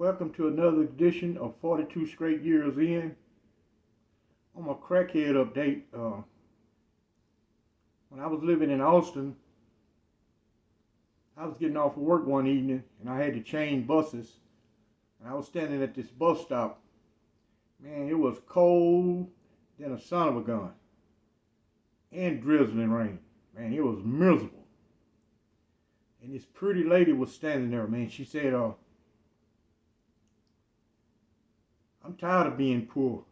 Welcome to another edition of 42 Straight Years In. On my crackhead update, when I was living in Austin, I was getting off of work one evening and I had to change buses. And I was standing at this bus stop. Man, it was cold than a son of a gun. And drizzling rain. Man, it was miserable. And this pretty lady was standing there, man. She said, I'm tired of being poor.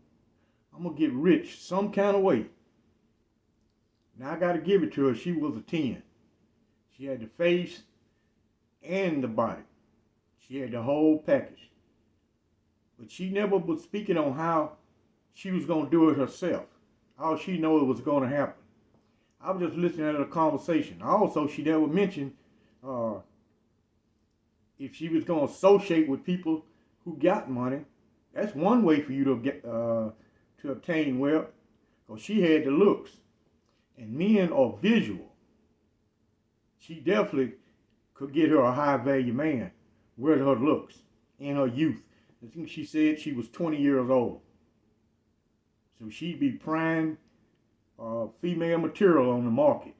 I'm going to get rich some kind of way. Now I got to give it to her. She was a 10. She had the face and the body. She had the whole package. But she never was speaking on how she was going to do it herself. All she knew it was going to happen. I was just listening to the conversation. Also, she never mentioned if she was going to associate with people who got money. That's one way for you to get to obtain wealth. Because she had the looks. And men are visual. She definitely could get her a high value man with her looks and her youth. I think she said she was 20 years old. So she'd be prime female material on the market.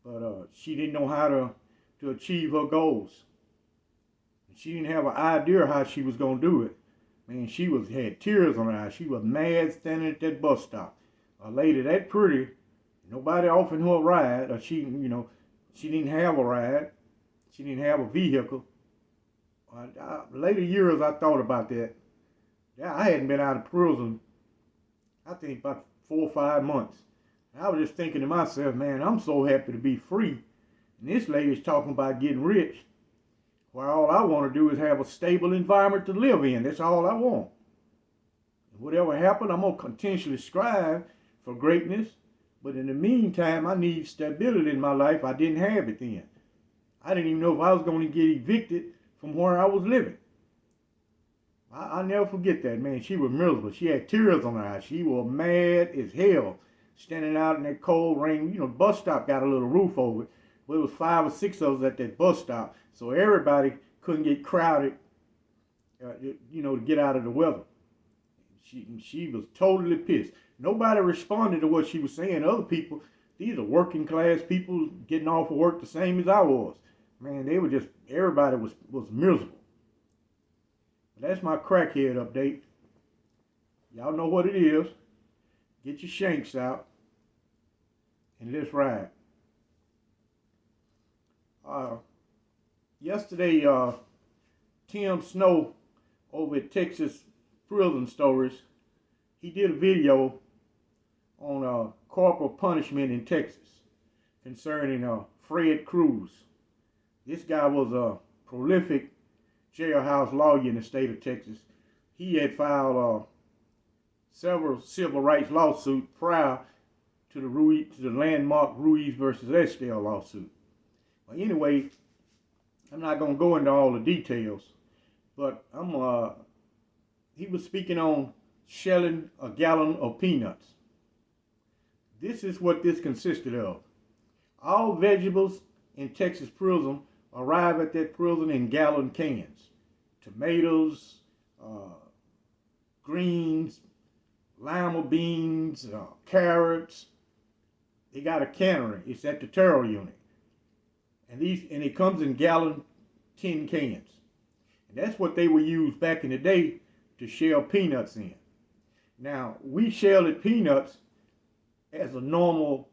But she didn't know how to achieve her goals. She didn't have an idea how she was going to do it. Man, she had tears on her eyes. She was mad standing at that bus stop. A lady that pretty, nobody offered her a ride, or she didn't have a ride. She didn't have a vehicle. Later years, I thought about that. Yeah, I hadn't been out of prison, I think, about 4 or 5 months. I was just thinking to myself, man, I'm so happy to be free. And this lady's talking about getting rich. Well, all I want to do is have a stable environment to live in. That's all I want. And whatever happens, I'm going to continuously strive for greatness. But in the meantime, I need stability in my life. I didn't have it then. I didn't even know if I was going to get evicted from where I was living. I'll never forget that, man. She was miserable. She had tears on her eyes. She was mad as hell, standing out in that cold rain. The bus stop got a little roof over it. But it was 5 or 6 of us at that bus stop. So everybody couldn't get crowded, to get out of the weather. She was totally pissed. Nobody responded to what she was saying. Other people, these are working class people getting off of work the same as I was. Man, they were just, everybody was miserable. But that's my crackhead update. Y'all know what it is. Get your shanks out and let's ride. Yesterday, Tim Snow over at Texas Prison Stories, he did a video on corporal punishment in Texas concerning Fred Cruz. This guy was a prolific jailhouse lawyer in the state of Texas. He had filed several civil rights lawsuits prior to the landmark Ruiz versus Estelle lawsuit. Well, anyway, I'm not going to go into all the details, but he was speaking on shelling a gallon of peanuts. This is what this consisted of. All vegetables in Texas prison arrive at that prison in gallon cans. Tomatoes, greens, lima beans, carrots. They got a cannery. It's at the Terrell unit. And it comes in gallon tin cans. And that's what they would use back in the day to shell peanuts in. Now, we shelled peanuts as a normal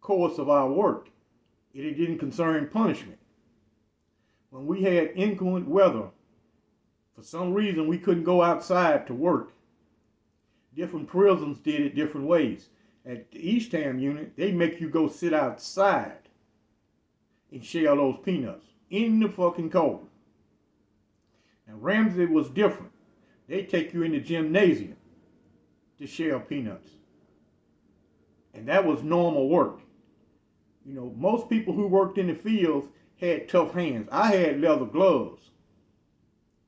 course of our work. It didn't concern punishment. When we had inclement weather, for some reason we couldn't go outside to work. Different prisons did it different ways. At the Eastham unit, they make you go sit outside and shell those peanuts in the fucking cold. Now Ramsey was different. They take you in the gymnasium to shell peanuts. And that was normal work. Most people who worked in the fields had tough hands. I had leather gloves.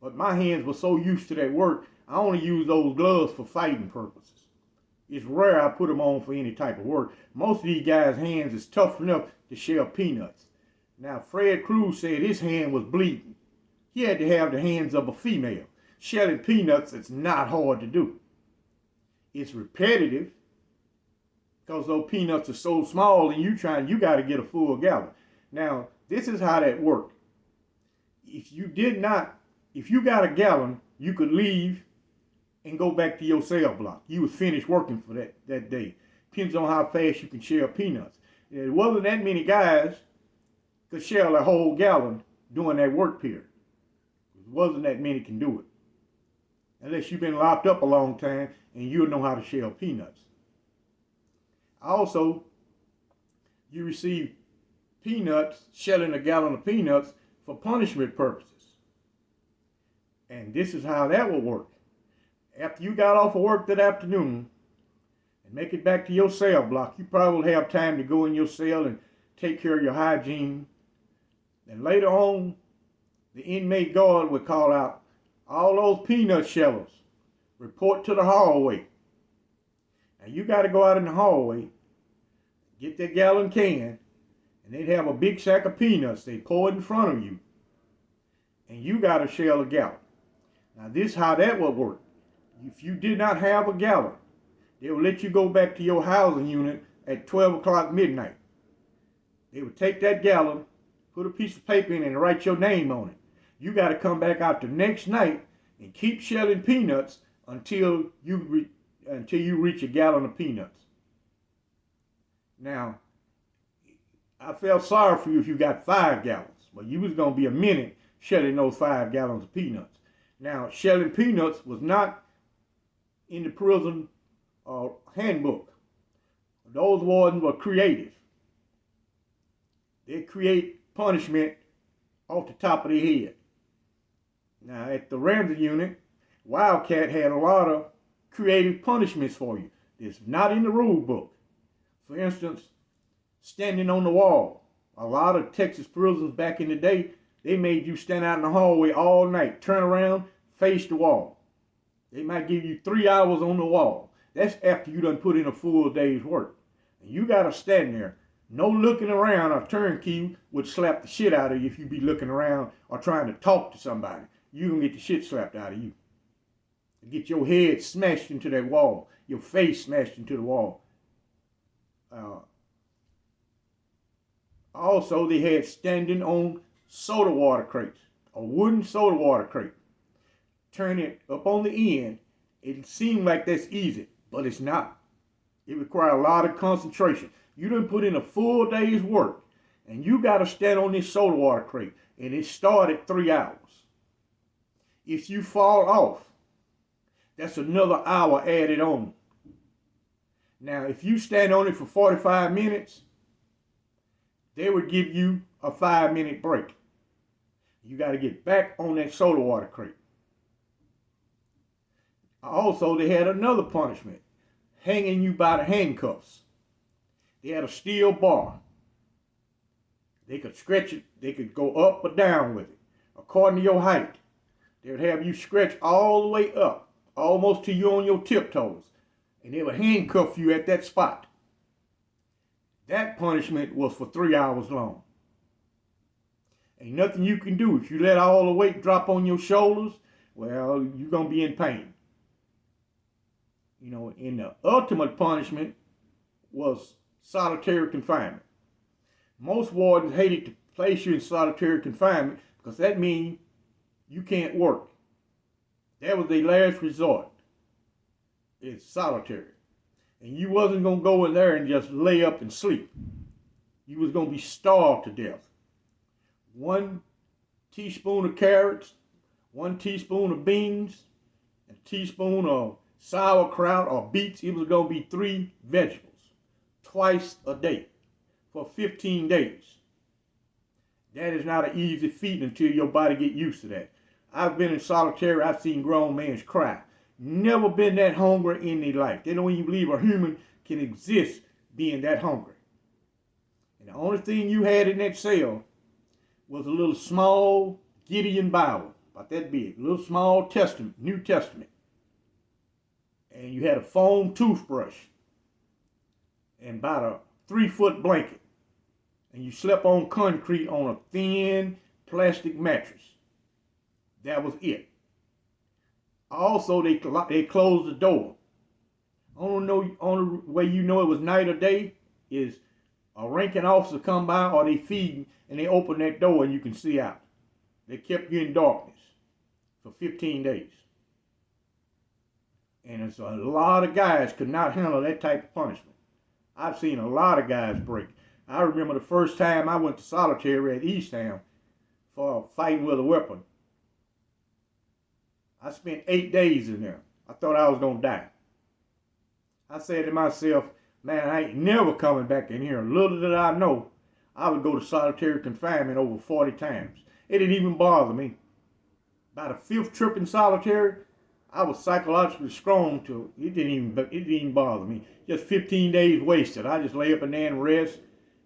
But my hands were so used to that work, I only used those gloves for fighting purposes. It's rare I put them on for any type of work. Most of these guys' hands is tough enough to shell peanuts. Now, Fred Cruz said his hand was bleeding. He had to have the hands of a female. Shelling peanuts is not hard to do. It's repetitive because those peanuts are so small and you got to get a full gallon. Now, this is how that worked. If you got a gallon, you could leave and go back to your cell block. You was finished working for that day. Depends on how fast you can shell peanuts. And it wasn't that many guys could shell a whole gallon during that work period. It wasn't that many can do it. Unless you've been locked up a long time and you'll know how to shell peanuts. Also, you receive peanuts, shelling a gallon of peanuts for punishment purposes. And this is how that will work. After you got off of work that afternoon and make it back to your cell block, you probably have time to go in your cell and take care of your hygiene. And later on, the inmate guard would call out all those peanut shellers, report to the hallway. Now you got to go out in the hallway, get that gallon can, and they'd have a big sack of peanuts. They pour it in front of you, and you got to shell a gallon. Now this is how that would work. If you did not have a gallon, they would let you go back to your housing unit at 12 o'clock midnight. They would take that gallon, put a piece of paper in it, and write your name on it. You got to come back out the next night and keep shelling peanuts until you reach a gallon of peanuts. Now, I felt sorry for you if you got 5 gallons, but you was going to be a minute shelling those 5 gallons of peanuts. Now, shelling peanuts was not in the prison handbook. Those wardens were creative. They create punishment off the top of their head. Now, at the Ramsey unit, Wildcat had a lot of creative punishments for you. It's not in the rule book. For instance, standing on the wall. A lot of Texas prisons back in the day, they made you stand out in the hallway all night, turn around, face the wall. They might give you 3 hours on the wall. That's after you done put in a full day's work. And you got to stand there. No looking around. A turnkey would slap the shit out of you if you be looking around or trying to talk to somebody. You gonna get the shit slapped out of you. Get your head smashed into that wall. Your face smashed into the wall. Also, they had standing on soda water crates. A wooden soda water crate. Turn it up on the end. It seemed like that's easy, but it's not. It requires a lot of concentration. You done put in a full day's work, and you got to stand on this soda water crate, and it started 3 hours. If you fall off, that's another hour added on. Now, if you stand on it for 45 minutes, they would give you a 5-minute break. You got to get back on that soda water crate. Also, they had another punishment, hanging you by the handcuffs. They had a steel bar. They could stretch it. They could go up or down with it, according to your height. They would have you stretch all the way up, almost to you on your tiptoes, and they would handcuff you at that spot. That punishment was for 3 hours long. Ain't nothing you can do. If you let all the weight drop on your shoulders, well, you're going to be in pain. You know, and the ultimate punishment was solitary confinement. Most wardens hated to place you in solitary confinement because that means you can't work. That was their last resort. It's solitary. And you wasn't going to go in there and just lay up and sleep. You was going to be starved to death. 1 teaspoon of carrots, 1 teaspoon of beans, a teaspoon of sauerkraut or beets. It was going to be 3 vegetables twice a day for 15 days. That is not an easy feat until your body get used to that. I've been in solitary. I've seen grown men cry. Never been that hungry in their life. They don't even believe a human can exist being that hungry. And the only thing you had in that cell was a little small Gideon Bible, about that big, a little small Testament, New Testament. And you had a foam toothbrush and about a 3-foot blanket. And you slept on concrete on a thin plastic mattress. That was it. Also, they closed the door. Only way you know it was night or day is a ranking officer come by or they feeding and they open that door and you can see out. They kept you in darkness for 15 days. And it's a lot of guys could not handle that type of punishment. I've seen a lot of guys break. I remember the first time I went to solitary at Easttown for fighting with a weapon. I spent 8 days in there. I thought I was going to die. I said to myself, man, I ain't never coming back in here. Little did I know, I would go to solitary confinement over 40 times. It didn't even bother me. By the 5th trip in solitary, I was psychologically strong to it didn't even bother me. Just 15 days wasted. I just lay up and there and rest,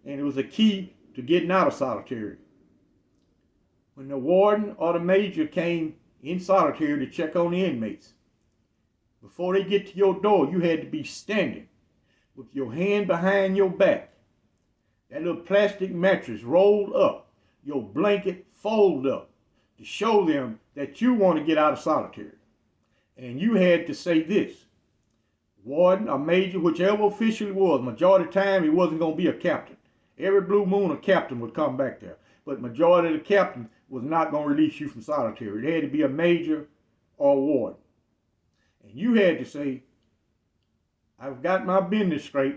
and it was a key to getting out of solitary. When the warden or the major came in solitary to check on the inmates, before they get to your door, you had to be standing with your hand behind your back, that little plastic mattress rolled up, your blanket folded up, to show them that you want to get out of solitary. And you had to say this: warden or major, whichever official it was, majority of the time it wasn't going to be a captain. Every blue moon a captain would come back there. But majority of the captain was not going to release you from solitary. It had to be a major or a warden. And you had to say, I've got my business straight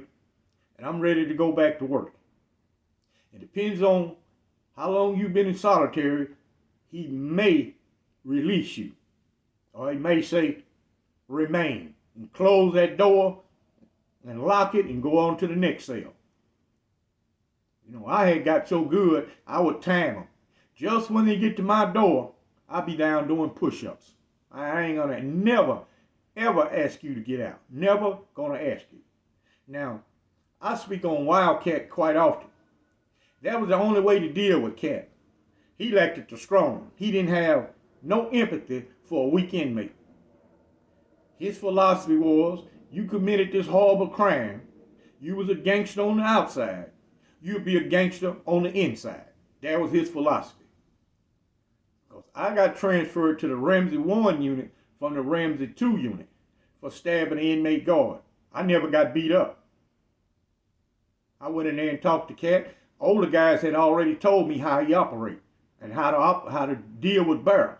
and I'm ready to go back to work. It depends on how long you've been in solitary. He may release you. Or he may say, remain, and close that door and lock it and go on to the next cell. You know, I had got so good, I would time them. Just when they get to my door, I'll be down doing push-ups. I ain't gonna never, ever ask you to get out. Never gonna ask you. Now, I speak on Wildcat quite often. That was the only way to deal with Cat. He lacked it the strong. He didn't have no empathy for a weak inmate. His philosophy was, you committed this horrible crime, you was a gangster on the outside, you'd be a gangster on the inside. That was his philosophy. Because I got transferred to the Ramsey 1 unit from the Ramsey 2 unit for stabbing an inmate guard. I never got beat up. I went in there and talked to Cat. Older guys had already told me how he operated and how to deal with barrels.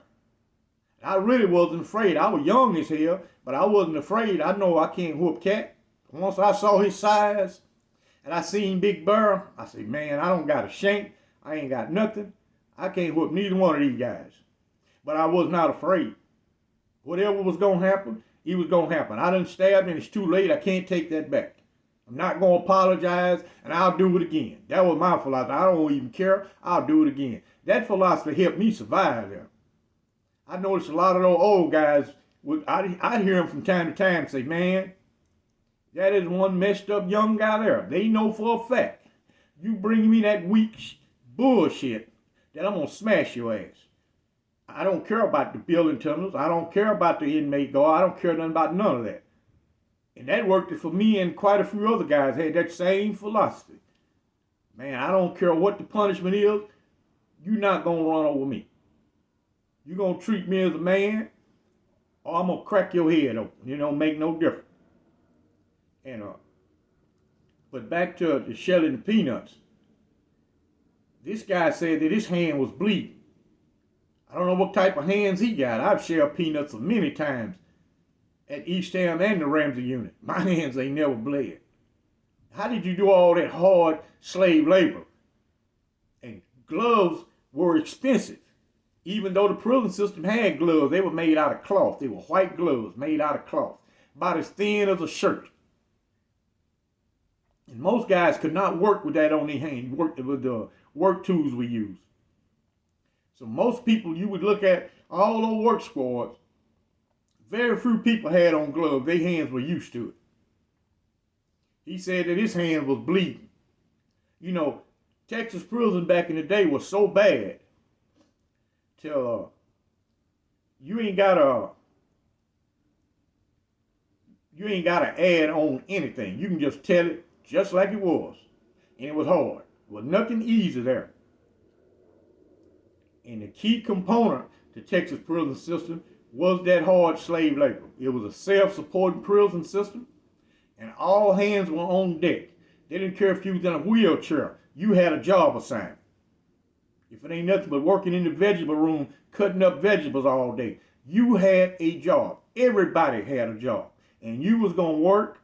I really wasn't afraid. I was young as hell, but I wasn't afraid. I know I can't whoop Cat. Once I saw his size and I seen Big Burr, I said, man, I don't got a shank. I ain't got nothing. I can't whoop neither one of these guys. But I was not afraid. Whatever was going to happen, it was going to happen. I done stabbed and it's too late. I can't take that back. I'm not going to apologize and I'll do it again. That was my philosophy. I don't even care. I'll do it again. That philosophy helped me survive there. I noticed a lot of those old guys, I'd hear them from time to time say, man, that is one messed up young guy there. They know for a fact, you bring me that weak bullshit, that I'm going to smash your ass. I don't care about the building tunnels. I don't care about the inmate guard. I don't care nothing about none of that. And that worked for me, and quite a few other guys had that same philosophy. Man, I don't care what the punishment is. You're not going to run over me. You're going to treat me as a man, or I'm going to crack your head open. You know, make no difference. And but back to the shelling the peanuts. This guy said that his hand was bleeding. I don't know what type of hands he got. I've shelled peanuts many times at Easttown and the Ramsey unit. My hands ain't never bled. How did you do all that hard slave labor? And gloves were expensive. Even though the prison system had gloves, they were made out of cloth. They were white gloves made out of cloth, about as thin as a shirt. And most guys could not work with that on their hand, work with the work tools we use. So most people, you would look at all those work squads, very few people had on gloves. Their hands were used to it. He said that his hand was bleeding. You know, Texas prison back in the day was so bad till you ain't gotta add on anything. You can just tell it just like it was. And it was hard. There was nothing easy there. And the key component the Texas prison system was that hard slave labor. It was a self-supporting prison system, and all hands were on deck. They didn't care if you was in a wheelchair. You had a job assignment. If it ain't nothing but working in the vegetable room, cutting up vegetables all day, you had a job. Everybody had a job. And you was going to work,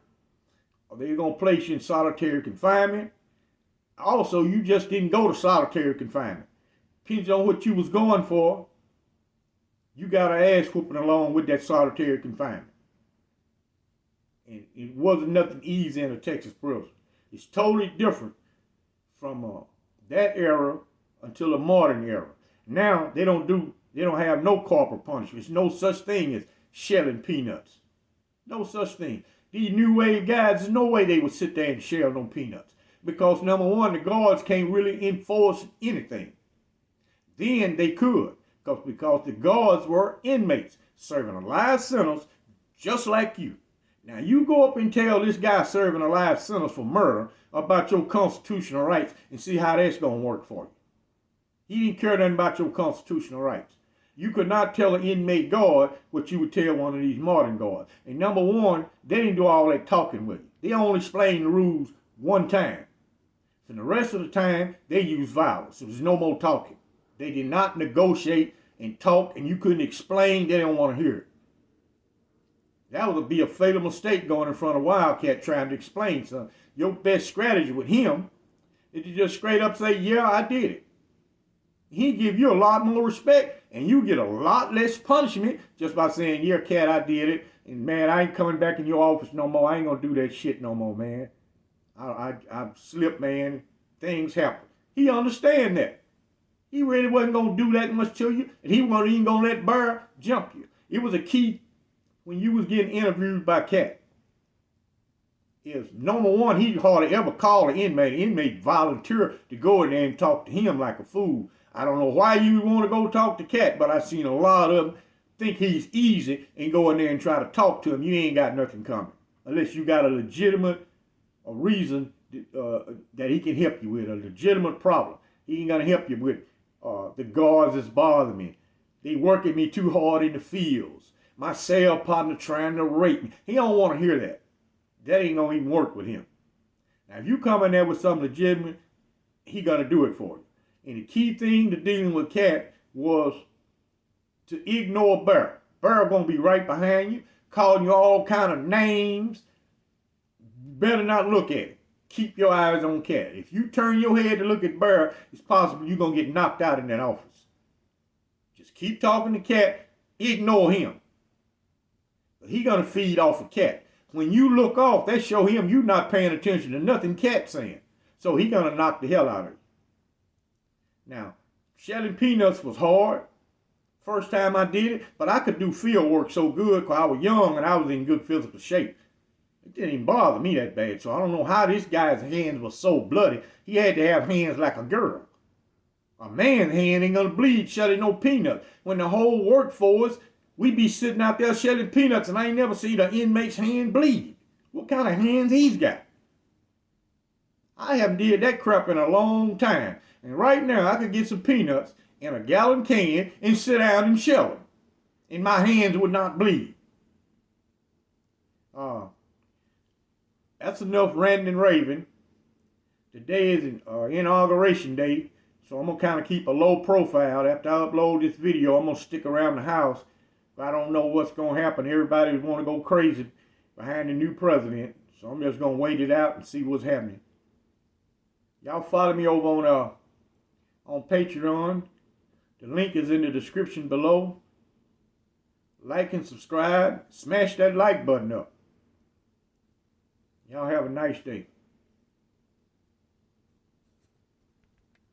or they were going to place you in solitary confinement. Also, you just didn't go to solitary confinement. Depends on what you was going for, you got an ass whooping along with that solitary confinement. And it wasn't nothing easy in a Texas prison. It's totally different from that era until the modern era. Now they don't have no corporal punishment. There's no such thing as shelling peanuts. No such thing. These new wave guys, there's no way they would sit there and shell no peanuts. Because number one, the guards can't really enforce anything. Then they could, because the guards were inmates serving a life sentence just like you. Now you go up and tell this guy serving a life sentence for murder about your constitutional rights and see how that's going to work for you. He didn't care nothing about your constitutional rights. You could not tell an inmate guard what you would tell one of these modern guards. And number one, they didn't do all that talking with you. They only explained the rules one time. And the rest of the time, they used violence. There was no more talking. They did not negotiate and talk, and you couldn't explain. They don't want to hear it. That would be a fatal mistake going in front of Wildcat trying to explain something. Your best strategy with him is to just straight up say, yeah, I did it. He give you a lot more respect, and you get a lot less punishment just by saying, yeah, cat, I did it. And man, I ain't coming back in your office no more. I ain't going to do that shit no more, man. I slipped, man. Things happen. He understand that. He really wasn't going to do that much to you, and he wasn't even going to let Burr jump you. It was a key when you was getting interviewed by Cat. Is number one, he hardly ever called an inmate. The inmate volunteered to go in there and talk to him like a fool. I don't know why you want to go talk to Cat, but I've seen a lot of them think he's easy and go in there and try to talk to him. You ain't got nothing coming. Unless you got a legitimate reason that he can help you with, a legitimate problem. He ain't going to help you with the guards that's bothering me. They working me too hard in the fields. My cell partner trying to rape me. He don't want to hear that. That ain't going to even work with him. Now, if you come in there with something legitimate, he going to do it for you. And the key thing to dealing with Cat was to ignore Burr. Burr going to be right behind you, calling you all kind of names. You better not look at it. Keep your eyes on Cat. If you turn your head to look at Burr, it's possible you're going to get knocked out in that office. Just keep talking to Cat. Ignore him. But he going to feed off of Cat. When you look off, that show him you not paying attention to nothing Cat's saying. So he going to knock the hell out of you. Now, shelling peanuts was hard. First time I did it, but I could do field work so good because I was young and I was in good physical shape. It didn't even bother me that bad, so I don't know how this guy's hands were so bloody. He had to have hands like a girl. A man's hand ain't gonna bleed shelling no peanuts. When the whole workforce, we be sitting out there shelling peanuts and I ain't never seen an inmate's hand bleed. What kind of hands he's got? I haven't did that crap in a long time. And right now I could get some peanuts in a gallon can and sit down and shell them. And my hands would not bleed. That's enough ranting and raving. Today is inauguration day, so I'm going to kind of keep a low profile. After I upload this video, I'm going to stick around the house. I don't know what's going to happen. Everybody want to go crazy behind the new president, so I'm just going to wait it out and see what's happening. Y'all follow me over on Patreon. The link is in the description below. Like and subscribe. Smash that like button up. Y'all have a nice day.